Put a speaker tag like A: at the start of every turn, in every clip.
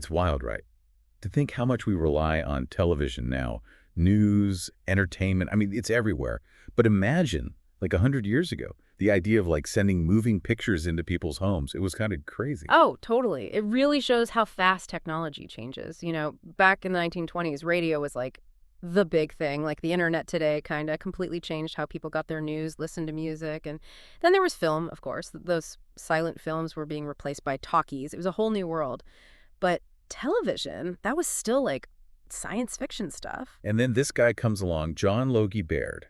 A: It's wild, right? To think how much we rely on television now, news, entertainment, I mean, it's everywhere. But imagine, like 100 years ago, the idea of like sending moving pictures into people's homes. It was kind of crazy.
B: Oh, totally. It really shows how fast technology changes. Back in the 1920s, radio was like the big thing. Like the internet today kind of completely changed how people got their news, listened to music. And then there was film, of course. Those silent films were being replaced by talkies. It was a whole new world. But television, that was still like science fiction stuff.
A: And then this guy comes along, John Logie Baird,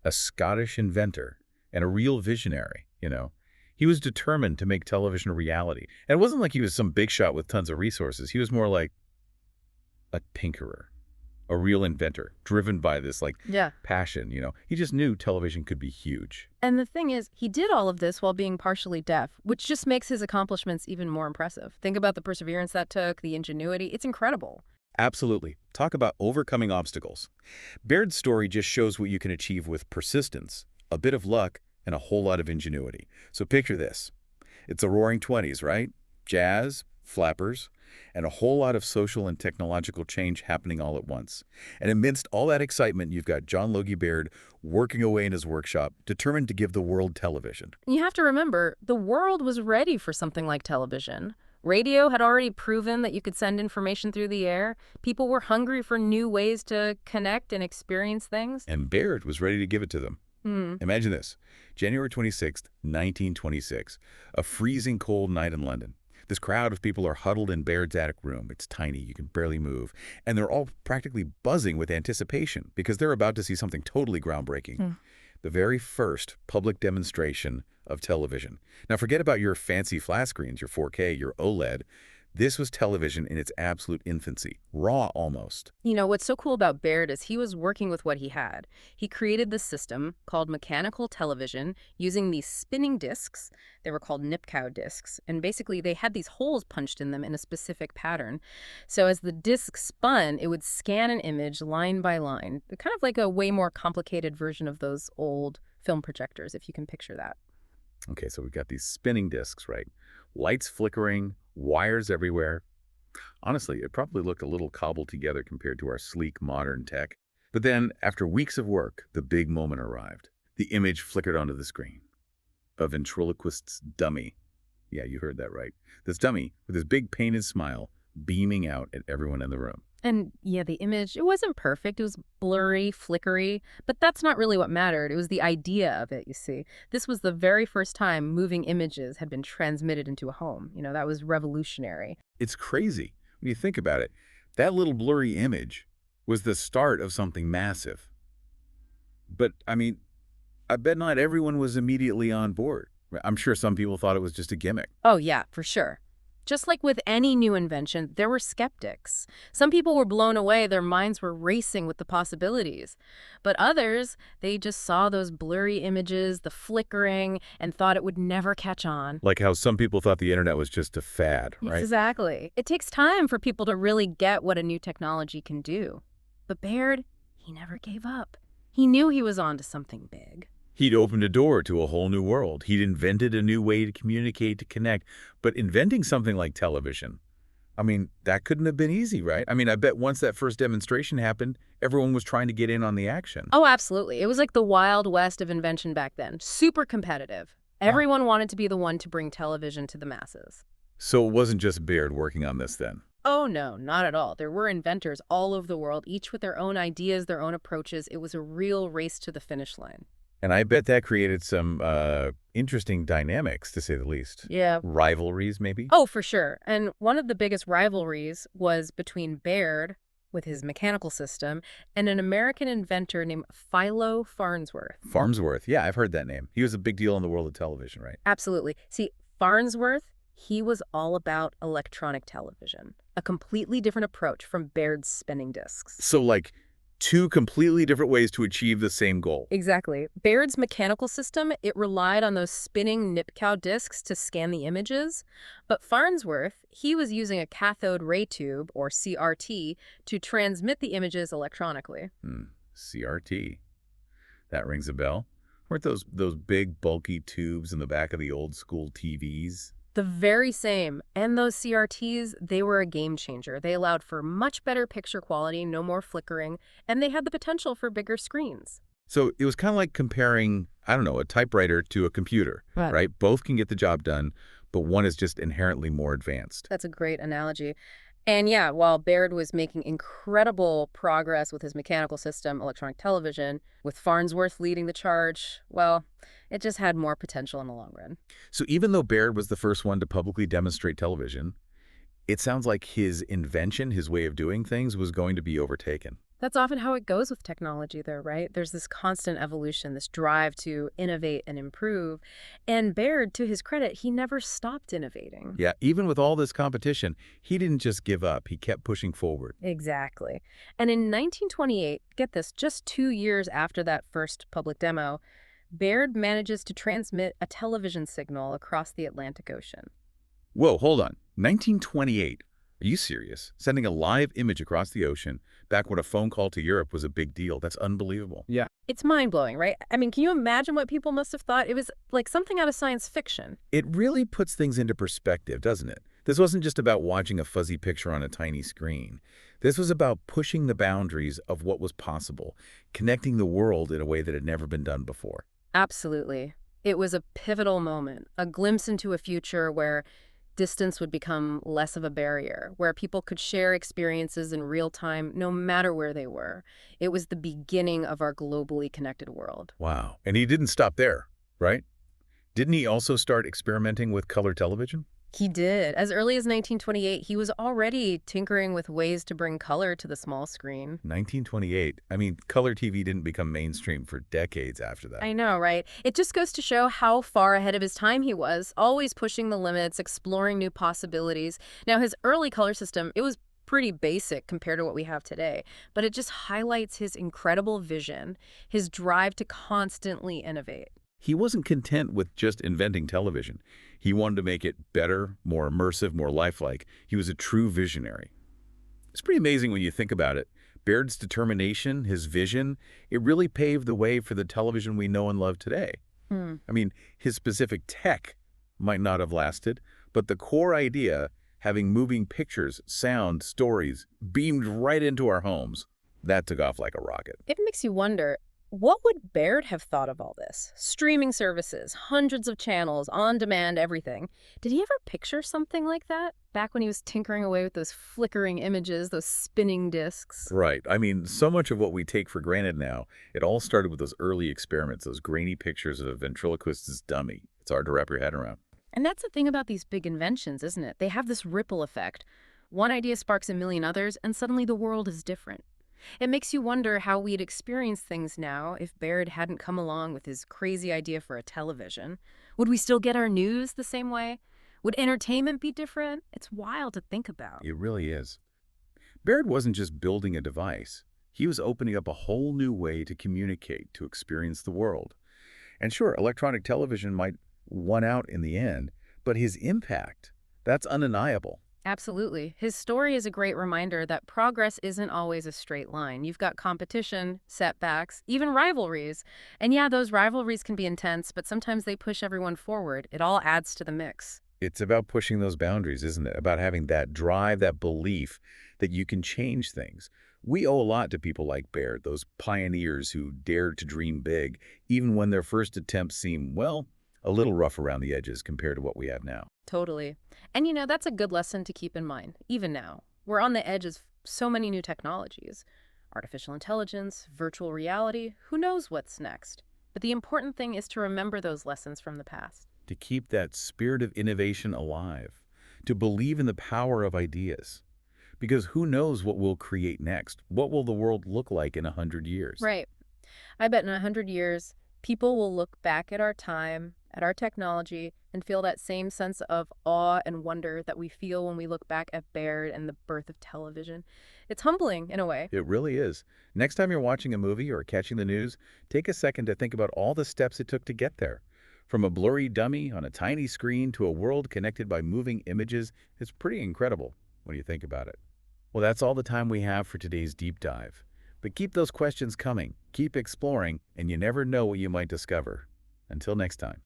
A: a Scottish inventor and a real visionary. He was determined to make television a reality. And it wasn't like he was some big shot with tons of resources. He was more like a tinkerer, a real inventor, driven by this like
B: Yeah.
A: passion. He just knew television could be huge.
B: And the thing is, he did all of this while being partially deaf, which just makes his accomplishments even more impressive. Think about the perseverance that took, the ingenuity. It's incredible.
A: Absolutely. Talk about overcoming obstacles. Baird's story just shows what you can achieve with persistence, a bit of luck, and a whole lot of ingenuity. So picture this. It's the roaring 20s, right? Jazz, flappers, and a whole lot of social and technological change happening all at once. And amidst all that excitement, you've got John Logie Baird working away in his workshop, determined to give the world television.
B: You have to remember, the world was ready for something like television. Radio had already proven that you could send information through the air. People were hungry for new ways to connect and experience things.
A: And Baird was ready to give it to them. Imagine this. January 26th, 1926, a freezing cold night in London. This crowd of people are huddled in Baird's attic room. It's tiny, you can barely move. And they're all practically buzzing with anticipation because they're about to see something totally groundbreaking. The very first public demonstration of television. Now forget about your fancy flat screens, your 4K, your OLED. This was television in its absolute infancy, raw almost.
B: What's so cool about Baird is he was working with what he had. He created this system called mechanical television using these spinning discs. They were called Nipkow discs. And basically, they had these holes punched in them in a specific pattern. So as the disc spun, it would scan an image line by line. Kind of like a way more complicated version of those old film projectors, if you can picture that.
A: Okay, so we've got these spinning discs, right? Lights flickering, wires everywhere. Honestly, it probably looked a little cobbled together compared to our sleek modern tech. But then, after weeks of work, the big moment arrived. The image flickered onto the screen. A ventriloquist's dummy. Yeah, you heard that right. This dummy, with his big painted smile, beaming out at everyone in the room.
B: And yeah, the image, it wasn't perfect. It was blurry, flickery, but that's not really what mattered. It was the idea of it, you see. This was the very first time moving images had been transmitted into a home. That was revolutionary.
A: It's crazy when you think about it. That little blurry image was the start of something massive. But, I mean, I bet not everyone was immediately on board. I'm sure some people thought it was just a gimmick.
B: Oh, yeah, for sure. Just like with any new invention, there were skeptics. Some people were blown away, their minds were racing with the possibilities. But others, they just saw those blurry images, the flickering, and thought it would never catch on.
A: Like how some people thought the internet was just a fad, right?
B: Exactly. It takes time for people to really get what a new technology can do. But Baird, he never gave up. He knew he was onto something big.
A: He'd opened a door to a whole new world. He'd invented a new way to communicate, to connect. But inventing something like television, I mean, that couldn't have been easy, right? I mean, I bet once that first demonstration happened, everyone was trying to get in on the action.
B: Oh, absolutely. It was like the Wild West of invention back then. Super competitive. Everyone wanted to be the one to bring television to the masses.
A: So it wasn't just Baird working on this then.
B: Oh, no, not at all. There were inventors all over the world, each with their own ideas, their own approaches. It was a real race to the finish line.
A: And I bet that created some interesting dynamics, to say the least.
B: Yeah.
A: Rivalries, maybe?
B: Oh, for sure. And one of the biggest rivalries was between Baird, with his mechanical system, and an American inventor named Philo Farnsworth.
A: Farnsworth. Yeah, I've heard that name. He was a big deal in the world of television, right?
B: Absolutely. See, Farnsworth, he was all about electronic television, a completely different approach from Baird's spinning discs.
A: So, like, two completely different ways to achieve the same goal.
B: Exactly. Baird's mechanical system, it relied on those spinning Nipkow discs to scan the images. But Farnsworth, he was using a cathode ray tube, or CRT, to transmit the images electronically.
A: CRT. That rings a bell. Weren't those big, bulky tubes in the back of the old school TVs?
B: The very same. And those CRTs, they were a game changer. They allowed for much better picture quality, no more flickering, and they had the potential for bigger screens.
A: So it was kind of like comparing, I don't know, a typewriter to a computer,
B: Right.
A: right? Both can get the job done, but one is just inherently more advanced.
B: That's a great analogy. And yeah, while Baird was making incredible progress with his mechanical system, electronic television, with Farnsworth leading the charge, well, it just had more potential in the long run.
A: So even though Baird was the first one to publicly demonstrate television, it sounds like his invention, his way of doing things, was going to be overtaken.
B: That's often how it goes with technology, though, right? There's this constant evolution, this drive to innovate and improve. And Baird, to his credit, he never stopped innovating.
A: Yeah, even with all this competition, he didn't just give up. He kept pushing forward.
B: Exactly. And in 1928, get this, just 2 years after that first public demo, Baird manages to transmit a television signal across the Atlantic Ocean.
A: Whoa, hold on. 1928. Are you serious? Sending a live image across the ocean back when a phone call to Europe was a big deal. That's unbelievable.
C: Yeah.
B: It's mind-blowing, right? I mean, can you imagine what people must have thought? It was like something out of science fiction.
A: It really puts things into perspective, doesn't it? This wasn't just about watching a fuzzy picture on a tiny screen. This was about pushing the boundaries of what was possible, connecting the world in a way that had never been done before.
B: Absolutely. It was a pivotal moment, a glimpse into a future where distance would become less of a barrier, where people could share experiences in real time no matter where they were. It was the beginning of our globally connected world.
A: Wow. And he didn't stop there, right? Didn't he also start experimenting with color television?
B: He did. As early as 1928, he was already tinkering with ways to bring color to the small screen.
A: 1928. I mean, color TV didn't become mainstream for decades after that.
B: I know, right? It just goes to show how far ahead of his time he was, always pushing the limits, exploring new possibilities. Now, his early color system, it was pretty basic compared to what we have today, but it just highlights his incredible vision, his drive to constantly innovate.
A: He wasn't content with just inventing television. He wanted to make it better, more immersive, more lifelike. He was a true visionary. It's pretty amazing when you think about it. Baird's determination, his vision, it really paved the way for the television we know and love today. I mean, his specific tech might not have lasted, but the core idea, having moving pictures, sound, stories, beamed right into our homes, that took off like a rocket.
B: It makes you wonder, what would Baird have thought of all this? Streaming services, hundreds of channels, on-demand, everything. Did he ever picture something like that back when he was tinkering away with those flickering images, those spinning discs?
A: Right. I mean, so much of what we take for granted now, it all started with those early experiments, those grainy pictures of a ventriloquist's dummy. It's hard to wrap your head around.
B: And that's the thing about these big inventions, isn't it? They have this ripple effect. One idea sparks a million others, and suddenly the world is different. It makes you wonder how we'd experience things now if Baird hadn't come along with his crazy idea for a television. Would we still get our news the same way? Would entertainment be different? It's wild to think about.
A: It really is. Baird wasn't just building a device. He was opening up a whole new way to communicate, to experience the world. And sure, electronic television might win out in the end, but his impact, that's undeniable.
B: Absolutely. His story is a great reminder that progress isn't always a straight line. You've got competition, setbacks, even rivalries. And yeah, those rivalries can be intense, but sometimes they push everyone forward. It all adds to the mix.
A: It's about pushing those boundaries, isn't it? About having that drive, that belief that you can change things. We owe a lot to people like Baird, those pioneers who dared to dream big, even when their first attempts seem, well, a little rough around the edges compared to what we have now.
B: Totally. And you know, that's a good lesson to keep in mind, even now. We're on the edge of so many new technologies. Artificial intelligence, virtual reality, who knows what's next? But the important thing is to remember those lessons from the past.
A: To keep that spirit of innovation alive, to believe in the power of ideas. Because who knows what we'll create next? What will the world look like in 100 years?
B: Right. I bet in 100 years, people will look back at our time, at our technology, and feel that same sense of awe and wonder that we feel when we look back at Baird and the birth of television. It's humbling, in a way.
A: It really is. Next time you're watching a movie or catching the news, take a second to think about all the steps it took to get there. From a blurry dummy on a tiny screen to a world connected by moving images, it's pretty incredible when you think about it. Well, that's all the time we have for today's deep dive. But keep those questions coming, keep exploring, and you never know what you might discover. Until next time.